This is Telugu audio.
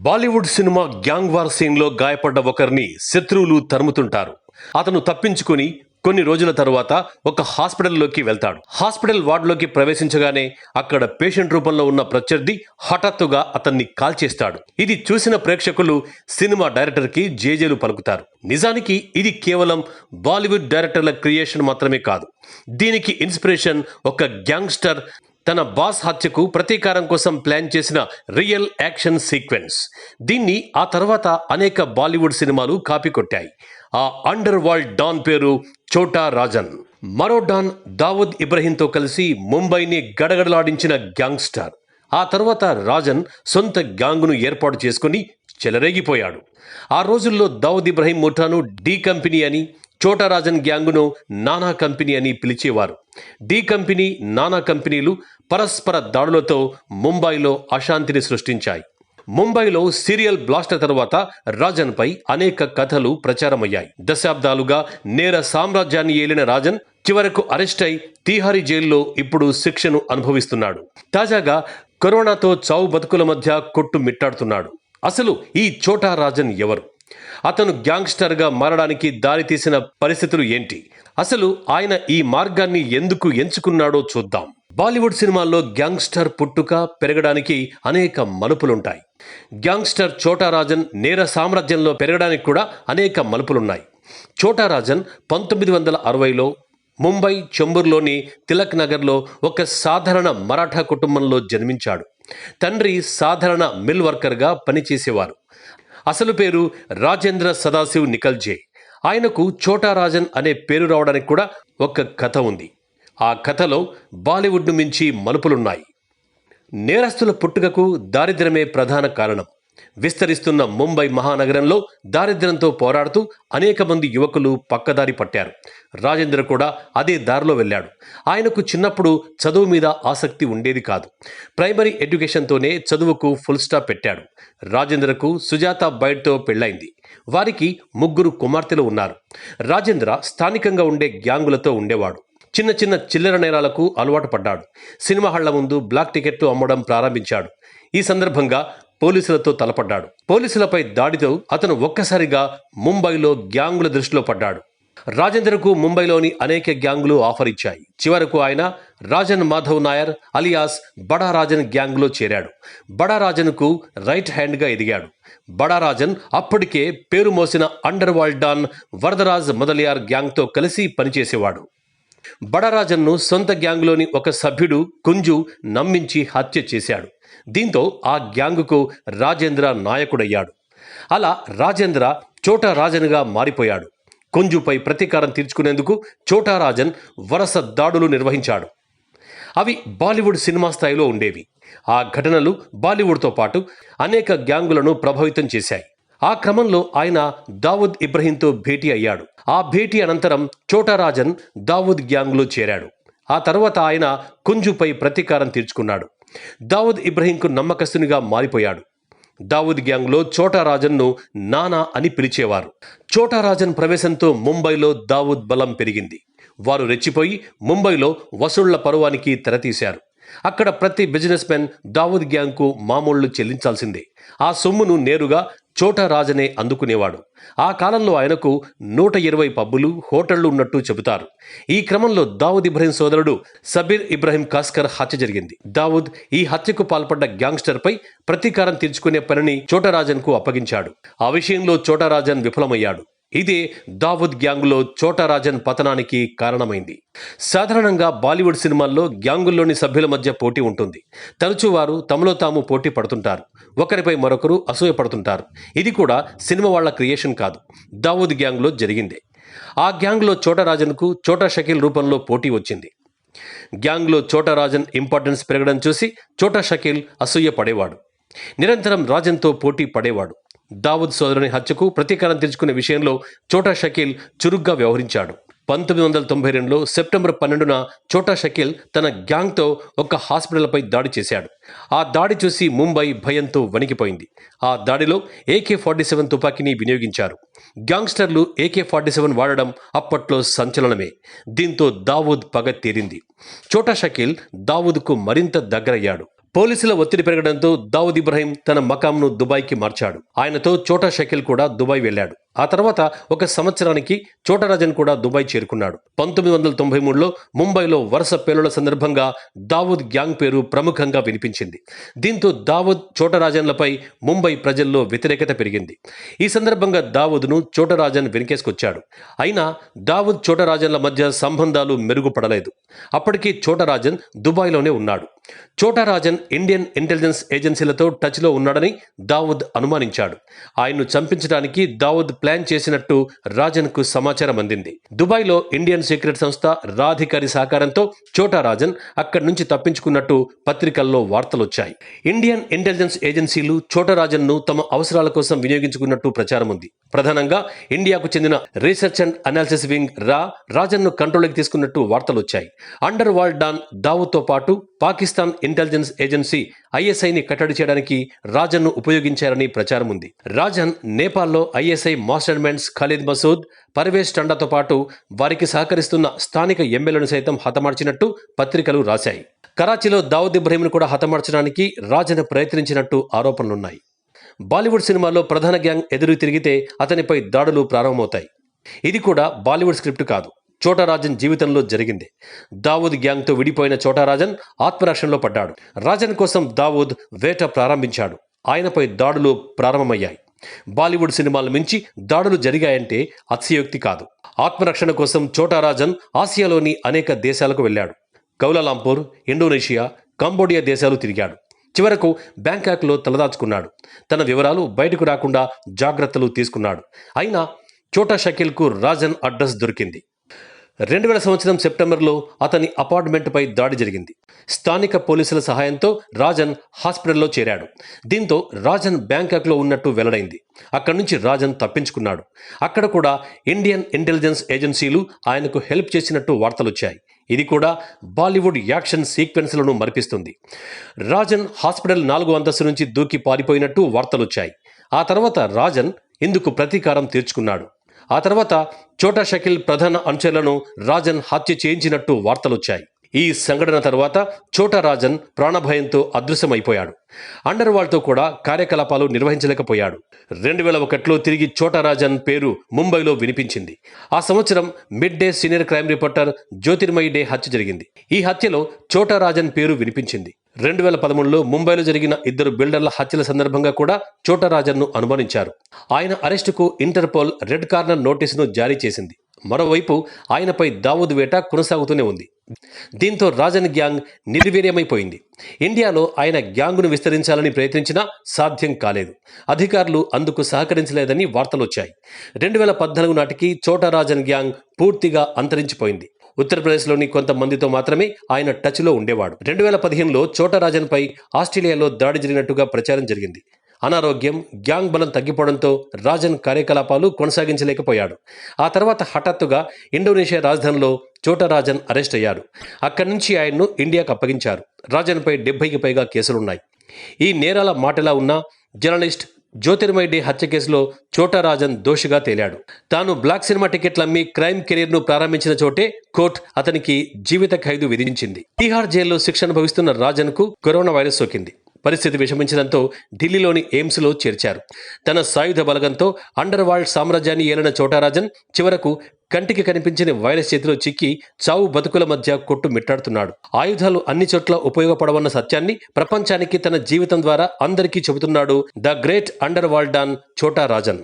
బాలీవుడ్ సినిమా గ్యాంగ్ వార్ సీన్లో గాయపడ్డ ఒకరిని శత్రువులు తరుముతుంటారు. అతను తప్పించుకుని కొన్ని రోజుల తరువాత ఒక హాస్పిటల్లోకి వెళ్తాడు. హాస్పిటల్ వార్డులోకి ప్రవేశించగానే అక్కడ పేషెంట్ రూపంలో ఉన్న ప్రత్యర్థి హఠాత్తుగా అతన్ని కాల్చేస్తాడు. ఇది చూసిన ప్రేక్షకులు సినిమా డైరెక్టర్కి జేజేలు పలుకుతారు. నిజానికి ఇది కేవలం బాలీవుడ్ డైరెక్టర్ల క్రియేషన్ మాత్రమే కాదు. దీనికి ఇన్స్పిరేషన్ ఒక గ్యాంగ్స్టర్ తన బాస్ హత్యకు ప్రతీకారం కోసం ప్లాన్ చేసిన రియల్ యాక్షన్ సీక్వెన్స్. దీన్ని ఆ తర్వాత అనేక బాలీవుడ్ సినిమాలు కాపీ కొట్టాయి. ఆ అండర్ వరల్డ్ డాన్ పేరు చోటా రాజన్. మరో డాన్ దావూద్ ఇబ్రహీంతో కలిసి ముంబైని గడగడలాడించిన గ్యాంగ్స్టర్. ఆ తర్వాత రాజన్ సొంత గ్యాంగును ఏర్పాటు చేసుకుని చెలరేగిపోయాడు. ఆ రోజుల్లో దావూద్ ఇబ్రహీం ముఠాను డి కంపెనీ అని, చోటా రాజన్ గ్యాంగును నానా కంపెనీ అని పిలిచేవారు. డి కంపెనీ, నానా కంపెనీలు పరస్పర దాడులతో ముంబైలో అశాంతిని సృష్టించాయి. ముంబైలో సీరియల్ బ్లాస్టర్ తర్వాత రాజన్పై అనేక కథలు ప్రచారమయ్యాయి. దశాబ్దాలుగా నేర సామ్రాజ్యాన్ని ఏలిన రాజన్ చివరకు అరెస్ట్ అయి తీహారీ జైల్లో ఇప్పుడు శిక్షను అనుభవిస్తున్నాడు. తాజాగా కరోనాతో చావు బతుకుల మధ్య కొట్టుమిట్టాడుతున్నాడు. అసలు ఈ చోటా రాజన్ ఎవరు? అతను గ్యాంగ్స్టర్గా మారడానికి దారితీసిన పరిస్థితులు ఏంటి? అసలు ఆయన ఈ మార్గాన్ని ఎందుకు ఎంచుకున్నాడో చూద్దాం. బాలీవుడ్ సినిమాల్లో గ్యాంగ్స్టర్ పుట్టుక పెరగడానికి అనేక మలుపులుంటాయి. గ్యాంగ్స్టర్ చోటా రాజన్ నేర సామ్రాజ్యంలో పెరగడానికి కూడా అనేక మలుపులున్నాయి. చోటా రాజన్ 1960లో ముంబై చెంబూర్లోని తిలక్ నగర్లో ఒక సాధారణ మరాఠా కుటుంబంలో జన్మించాడు. తండ్రి సాధారణ మిల్ వర్కర్గా పనిచేసేవారు. అసలు పేరు రాజేంద్ర సదాశివ్ నికల్జే. ఆయనకు చోటా రాజన్ అనే పేరు రావడానికి కూడా ఒక కథ ఉంది. ఆ కథలో బాలీవుడ్ను మించి మలుపులున్నాయి. నేరస్తుల పుట్టుకకు దారిద్ర్యమే ప్రధాన కారణం. విస్తరిస్తున్న ముంబై మహానగరంలో దారిద్ర్యంతో పోరాడుతూ అనేక మంది యువకులు పక్కదారి పట్టారు. రాజేంద్ర కూడా అదే దారిలో వెళ్ళాడు. ఆయనకు చిన్నప్పుడు చదువు మీద ఆసక్తి ఉండేది కాదు. ప్రైమరీ ఎడ్యుకేషన్తోనే చదువుకు ఫుల్ స్టాప్ పెట్టాడు. రాజేంద్రకు సుజాత బైడ్తో పెళ్లైంది. వారికి 3 కుమార్తెలు ఉన్నారు. రాజేంద్ర స్థానికంగా ఉండే గ్యాంగులతో ఉండేవాడు. చిన్న చిన్న చిల్లర నేరాలకు అలవాటు పడ్డాడు. సినిమా హాళ్ల ముందు బ్లాక్ టికెట్లు అమ్మడం ప్రారంభించాడు. ఈ సందర్భంగా పోలీసులతో తలపడ్డాడు. పోలీసులపై దాడితో అతను ఒక్కసారిగా ముంబైలో గ్యాంగుల దృష్టిలో పడ్డాడు. రాజేంద్రకు ముంబైలోని అనేక గ్యాంగులు ఆఫర్ ఇచ్చాయి. చివరకు ఆయన రాజన్ మాధవ్ నాయర్ అలియాస్ బడా రాజన్ గ్యాంగ్లో చేరాడు. బడా రాజన్కు రైట్ హ్యాండ్గా ఎదిగాడు. బడా రాజన్ అప్పటికే పేరు మోసిన underworld don Varadaraj Mudaliar గ్యాంగ్తో కలిసి పనిచేసేవాడు. బడారాజన్ను సొంత గ్యాంగులోని ఒక సభ్యుడు కుంజు నమ్మించి హత్య చేశాడు. దీంతో ఆ గ్యాంగుకు రాజేంద్ర నాయకుడయ్యాడు. అలా రాజేంద్ర చోటా రాజన్గా మారిపోయాడు. కుంజుపై ప్రతీకారం తీర్చుకునేందుకు చోటా రాజన్ వరుస దాడులు నిర్వహించాడు. అవి బాలీవుడ్ సినిమా స్థాయిలో ఉండేవి. ఆ ఘటనలు బాలీవుడ్తో పాటు అనేక గ్యాంగులను ప్రభావితం చేశాయి. ఆ క్రమంలో ఆయన దావూద్ ఇబ్రహీంతో భేటీ అయ్యాడు. ఆ భేటీ అనంతరం చోటా రాజన్ దావూద్ గ్యాంగ్లో చేరాడు. ఆ తర్వాత ఆయన కుంజుపై ప్రతీకారం తీర్చుకున్నాడు. దావూద్ ఇబ్రహీంకు నమ్మకస్తునిగా మారిపోయాడు. దావూద్ గ్యాంగ్లో చోటా రాజన్ను నానా అని పిలిచేవారు. చోటా రాజన్ ప్రవేశంతో ముంబైలో దావూద్ బలం పెరిగింది. వారు రెచ్చిపోయి ముంబైలో వసూళ్ల పరువానికి తెరతీశారు. అక్కడ ప్రతి బిజినెస్ మెన్ దావూద్ గ్యాంగ్కు మామూళ్లు చెల్లించాల్సిందే. ఆ సొమ్మును నేరుగా చోటా రాజనే అందుకునేవాడు. ఆ కాలంలో ఆయనకు 120 పబ్బులు, హోటళ్లు ఉన్నట్టు చెబుతారు. ఈ క్రమంలో దావూద్ ఇబ్రహీం సోదరుడు సబీర్ ఇబ్రహీం కాస్కర్ హత్య జరిగింది. దావూద్ ఈ హత్యకు పాల్పడ్డ గ్యాంగ్స్టర్పై ప్రతీకారం తీర్చుకునే పనిని చోటా రాజన్కు అప్పగించాడు. ఆ విషయంలో చోటా రాజన్ విఫలమయ్యాడు. ఇదే దావూద్ గ్యాంగులో చోటా రాజన్ పతనానికి కారణమైంది. సాధారణంగా బాలీవుడ్ సినిమాల్లో గ్యాంగుల్లోని సభ్యుల మధ్య పోటీ ఉంటుంది. తరచూ వారు తమలో తాము పోటీ పడుతుంటారు. ఒకరిపై మరొకరు అసూయ పడుతుంటారు. ఇది కూడా సినిమా వాళ్ల క్రియేషన్ కాదు, దావూద్ గ్యాంగ్లో జరిగిందే. ఆ గ్యాంగ్లో చోటా రాజన్కు చోటా షకీల్ రూపంలో పోటీ వచ్చింది. గ్యాంగ్లో చోటా రాజన్ ఇంపార్టెన్స్ పెరగడం చూసి చోటా షకీల్ అసూయ పడేవాడు. నిరంతరం రాజన్తో పోటీ పడేవాడు. దావూద్ సోదరుని హత్యకు ప్రతీకారం తీర్చుకునే విషయంలో చోటా షకీల్ చురుగ్గా వ్యవహరించాడు. 1992లో సెప్టెంబర్ 12న చోటా షకీల్ తన గ్యాంగ్తో ఒక హాస్పిటల్పై దాడి చేశాడు. ఆ దాడి చూసి ముంబై భయంతో వణికిపోయింది. ఆ దాడిలో AK-47 తుపాకీని వినియోగించారు. గ్యాంగ్స్టర్లు AK-47 వాడడం అప్పట్లో సంచలనమే. దీంతో దావూద్ పగ తీరింది. చోటా షకీల్ దావూద్కు మరింత దగ్గరయ్యాడు. పోలీసుల ఒత్తిడి పెరగడంతో దావుద్ ఇబ్రహీం తన మకాంను దుబాయ్కి మార్చాడు. ఆయనతో చోటా షకీల్ కూడా దుబాయ్ వెళ్ళాడు. ఆ తర్వాత ఒక సంవత్సరానికి చోటా రాజన్ కూడా దుబాయ్ చేరుకున్నాడు. 1993లో ముంబైలో వరుస పేలుళ్ల సందర్భంగా దావూద్ గ్యాంగ్ పేరు ప్రముఖంగా వినిపించింది. దీంతో దావూద్ చోటా రాజన్లపై ముంబై ప్రజల్లో వ్యతిరేకత పెరిగింది. ఈ సందర్భంగా దావూద్ను చోటా రాజన్ వెనకేసుకొచ్చాడు. అయినా దావూద్ చోటా రాజన్ల మధ్య సంబంధాలు మెరుగుపడలేదు. అప్పటికీ చోటా రాజన్ దుబాయ్లోనే ఉన్నాడు. చోటా రాజన్ ఇండియన్ ఇంటెలిజెన్స్ ఏజెన్సీలతో టచ్లో ఉన్నాడని దావూద్ అనుమానించాడు. ఆయన్ను చంపించడానికి దావూద్ ప్లాన్ చేసినట్టు రాజన్కు సమాచారం అందింది. దుబాయ్లో ఇండియన్ సీక్రెట్ సంస్థ రాధికారి సహకారంతో చోటా రాజన్ అక్కడి నుంచి తప్పించుకున్నట్టు పత్రికల్లో వార్తలొచ్చాయి. ఇండియన్ ఇంటెలిజెన్స్ ఏజెన్సీలు చోటా రాజన్ను తమ అవసరాల కోసం వినియోగించుకున్నట్టు ప్రచారం ఉంది. ప్రధానంగా ఇండియాకు చెందిన రీసెర్చ్ అండ్ అనాలిసిస్ వింగ్ రాజన్ను కంట్రోల్లోకి తీసుకున్నట్టు వార్తలొచ్చాయి. అండర్ వరల్డ్ డాన్ దావూద్తో పాటు పాకిస్తాన్ ఇంటెలిజెన్స్ ఏజెన్సీ ఐఎస్ఐని కట్టడి చేయడానికి రాజన్ను ఉపయోగించారని ప్రచారం ఉంది. రాజన్ నేపాల్లో ISI masterminds Khalid Masood, Parvez టండాతో పాటు వారికి సహకరిస్తున్న స్థానిక ఎమ్మెల్యేలను సైతం హతమార్చినట్టు పత్రికలు రాశాయి. కరాచీలో దావూద్ ఇబ్రహీంను కూడా హతమార్చడానికి రాజన్ ప్రయత్నించినట్టు ఆరోపణలున్నాయి. బాలీవుడ్ సినిమాలో ప్రధాన గ్యాంగ్ ఎదురు తిరిగితే అతనిపై దాడులు ప్రారంభమవుతాయి. ఇది కూడా బాలీవుడ్ స్క్రిప్ట్ కాదు, చోటా రాజన్ జీవితంలో జరిగింది. దావూద్ గ్యాంగ్తో విడిపోయిన చోటా రాజన్ ఆత్మరక్షణలో పడ్డాడు. రాజన్ కోసం దావూద్ వేట ప్రారంభించాడు. ఆయనపై దాడులు ప్రారంభమయ్యాయి. బాలీవుడ్ సినిమాల మించి దాడులు జరిగాయంటే అతిశయోక్తి కాదు. ఆత్మరక్షణ కోసం చోటా రాజన్ ఆసియాలోని అనేక దేశాలకు వెళ్ళాడు. కౌలాలంపూర్, ఇండోనేషియా, కంబోడియా దేశాలు తిరిగాడు. చివరకు బ్యాంకాక్లో తలదాచుకున్నాడు. తన వివరాలు బయటకు రాకుండా జాగ్రత్తలు తీసుకున్నాడు. అయినా చోటా షకీల్కు రాజన్ అడ్రస్ దొరికింది. 2000 సంవత్సరం సెప్టెంబర్లో అతని అపార్ట్మెంట్పై దాడి జరిగింది. స్థానిక పోలీసుల సహాయంతో రాజన్ హాస్పిటల్లో చేరాడు. దీంతో రాజన్ బ్యాంకాక్లో ఉన్నట్టు వెల్లడైంది. అక్కడి నుంచి రాజన్ తప్పించుకున్నాడు. అక్కడ కూడా ఇండియన్ ఇంటెలిజెన్స్ ఏజెన్సీలు ఆయనకు హెల్ప్ చేసినట్టు వార్తలొచ్చాయి. ఇది కూడా బాలీవుడ్ యాక్షన్ సీక్వెన్స్లను మరిపిస్తుంది. రాజన్ హాస్పిటల్ 4వ అంతస్తు నుంచి దూకి పారిపోయినట్టు వార్తలొచ్చాయి. ఆ తర్వాత రాజన్ ఇందుకు ప్రతీకారం తీర్చుకున్నాడు. ఆ తర్వాత చోటా షకీల్ ప్రధాన అనుచరులను రాజన్ హత్య చేయించినట్టు వార్తలొచ్చాయి. ఈ సంఘటన తర్వాత చోటా రాజన్ ప్రాణభయంతో అదృశ్యమైపోయాడు. అండర్ వరల్డ్తో కూడా కార్యకలాపాలు నిర్వహించలేకపోయాడు. 2001లో తిరిగి చోటా రాజన్ పేరు ముంబైలో వినిపించింది. ఆ సంవత్సరం mid day senior crime reporter Jyotirmoy Dey హత్య జరిగింది. ఈ హత్యలో చోటా రాజన్ పేరు వినిపించింది. 2013లో ముంబైలో జరిగిన 2 బిల్డర్ల హత్యల సందర్భంగా కూడా చోటా రాజన్ను అనుమానించారు. ఆయన అరెస్టుకు ఇంటర్పోల్ రెడ్ కార్నర్ నోటీసును జారీ చేసింది. మరోవైపు ఆయనపై దావూద్ వేట కొనసాగుతూనే ఉంది. దీంతో రాజన్ గ్యాంగ్ నిర్వీర్యమైపోయింది. ఇండియాలో ఆయన గ్యాంగును విస్తరించాలని ప్రయత్నించినా సాధ్యం కాలేదు. అధికారులు అందుకు సహకరించలేదని వార్తలొచ్చాయి. 2014 నాటికి చోటా రాజన్ గ్యాంగ్ పూర్తిగా అంతరించిపోయింది. ఉత్తరప్రదేశ్లోని కొంతమందితో మాత్రమే ఆయన టచ్లో ఉండేవాడు. 2015లో చోటా రాజన్పై ఆస్ట్రేలియాలో దాడి జరిగినట్టుగా ప్రచారం జరిగింది. అనారోగ్యం, గ్యాంగ్ బలం తగ్గిపోవడంతో రాజన్ కార్యకలాపాలు కొనసాగించలేకపోయాడు. ఆ తర్వాత హఠాత్తుగా ఇండోనేషియా రాజధానిలో చోటా రాజన్ అరెస్ట్ అయ్యాడు. అక్కడి నుంచి ఆయన్ను ఇండియాకు అప్పగించారు. రాజన్పై 70కి పైగా కేసులున్నాయి. ఈ నేరాల మాటలా ఉన్న జర్నలిస్ట్ జ్యోతిర్మయి డే హత్య కేసులో చోటా రాజన్ దోషిగా తేలాడు. తాను బ్లాక్ సినిమా టికెట్లు అమ్మి క్రైమ్ కెరీర్ను ప్రారంభించిన చోటే కోర్టు అతనికి జీవిత ఖైదు విధించింది. తిహార్ జైల్లో శిక్ష అనుభవిస్తున్న రాజన్కు కరోనా వైరస్ సోకింది. పరిస్థితి విషమించడంతో ఢిల్లీలోని ఎయిమ్స్లో చేర్చారు. తన సాయుధ బలగంతో అండర్ వరల్డ్ సామ్రాజ్యాన్ని ఏలిన చోటా రాజన్ చివరకు కంటికి కనిపించని వైరస్ చేతిలో చిక్కి చావు బతుకుల మధ్య కొట్టుమిట్టాడుతున్నాడు. ఆయుధాలు అన్ని చోట్ల ఉపయోగపడవన్న సత్యాన్ని ప్రపంచానికి తన జీవితం ద్వారా అందరికీ చెబుతున్నాడు the great underworld don Chhota Rajan.